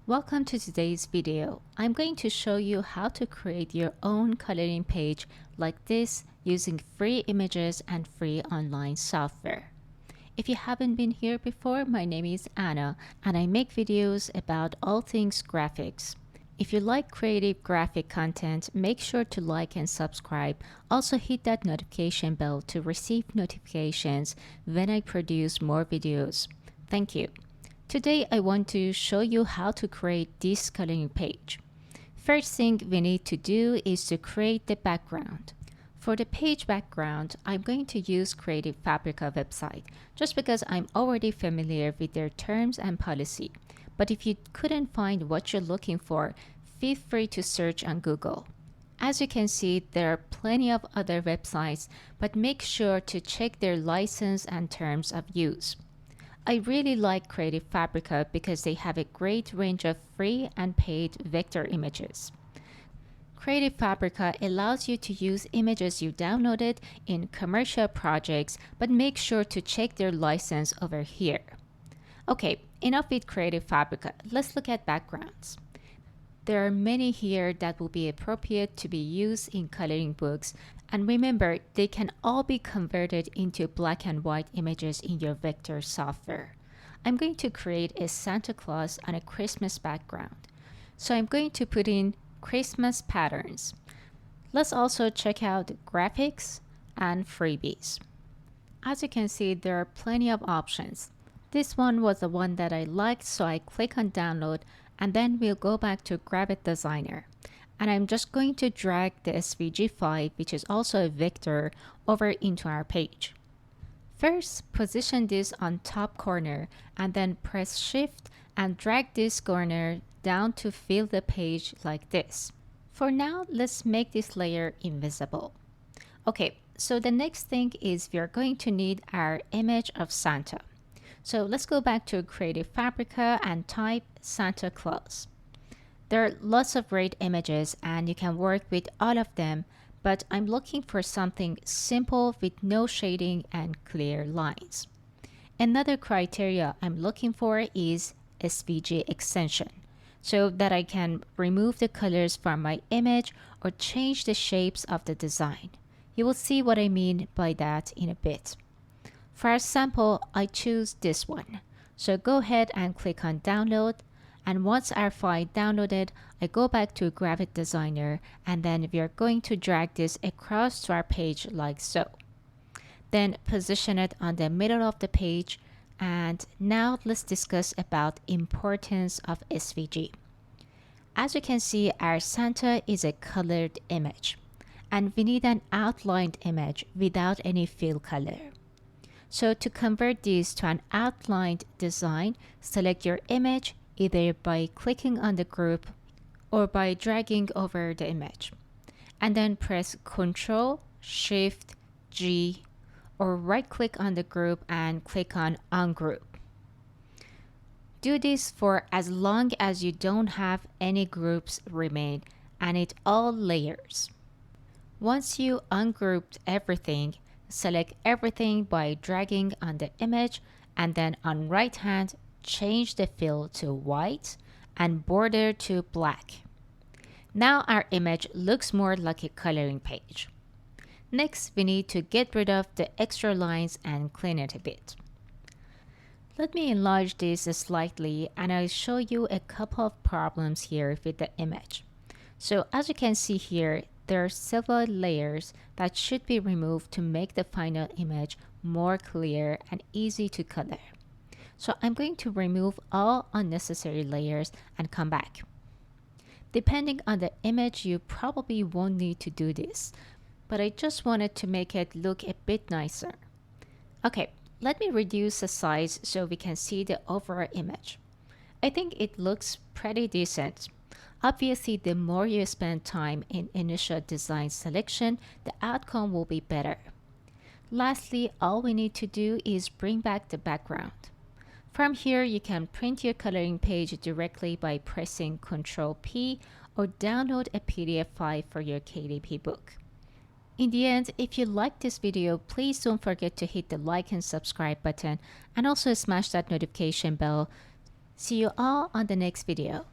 Welcome to today's video. I'm going to show you how to create your own coloring page like this using free images and free online software. If you haven't been here before, my name is Anna and I make videos about all things graphics. If you like creative graphic content, make sure to like and subscribe. Also hit that notification bell to receive notifications when I produce more videos. Thank you. Today I want to show you how to create this coloring page. First thing we need to do is to create the background. For the page background, I'm going to use Creative Fabrica website just because I'm already familiar with their terms and policy. But if you couldn't find what you're looking for, feel free to search on Google. As you can see, there are plenty of other websites, but make sure to check their license and terms of use. I really like Creative Fabrica because they have a great range of free and paid vector images. Creative Fabrica allows you to use images you downloaded in commercial projects, but make sure to check their license over here. Okay, enough with Creative Fabrica. Let's look at backgrounds. There are many here that will be appropriate to be used in coloring books, and remember, they can all be converted into black and white images in your vector software. I'm going to create a Santa Claus on a Christmas background. So I'm going to put in Christmas patterns. Let's also check out graphics and freebies. As you can see, there are plenty of options. This one was the one that I liked, so I click on download and then we'll go back to Gravit Designer. And I'm just going to drag the SVG file, which is also a vector, over into our page. First, position this on top corner and then press Shift and drag this corner down to fill the page like this. For now, let's make this layer invisible. Okay, so the next thing is we are going to need our image of Santa. So let's go back to Creative Fabrica and type Santa Claus. There are lots of great images and you can work with all of them, but I'm looking for something simple with no shading and clear lines. Another criteria I'm looking for is SVG extension, so that I can remove the colors from my image or change the shapes of the design. You will see what I mean by that in a bit. For our sample, I choose this one. So go ahead and click on download. And once our file downloaded, I go back to Gravit Designer and then we are going to drag this across to our page like so. Then position it on the middle of the page. And now let's discuss about importance of SVG. As you can see, our Santa is a colored image and we need an outlined image without any fill color. So to convert this to an outlined design, select your image either by clicking on the group or by dragging over the image. And then press Ctrl, Shift, G, or right click on the group and click on Ungroup. Do this for as long as you don't have any groups remain and it all layers. Once you ungrouped everything, select everything by dragging on the image and then on right hand, change the fill to white and border to black. Now our image looks more like a coloring page. Next, we need to get rid of the extra lines and clean it a bit. Let me enlarge this slightly and I'll show you a couple of problems here with the image. So as you can see here, there are several layers that should be removed to make the final image more clear and easy to color. So I'm going to remove all unnecessary layers and come back. Depending on the image, you probably won't need to do this, but I just wanted to make it look a bit nicer. Okay, let me reduce the size so we can see the overall image. I think it looks pretty decent. Obviously, the more you spend time in initial design selection, the outcome will be better. Lastly, all we need to do is bring back the background. From here, you can print your coloring page directly by pressing Ctrl P or download a PDF file for your KDP book. In the end, if you liked this video, please don't forget to hit the like and subscribe button and also smash that notification bell See you all on the next video.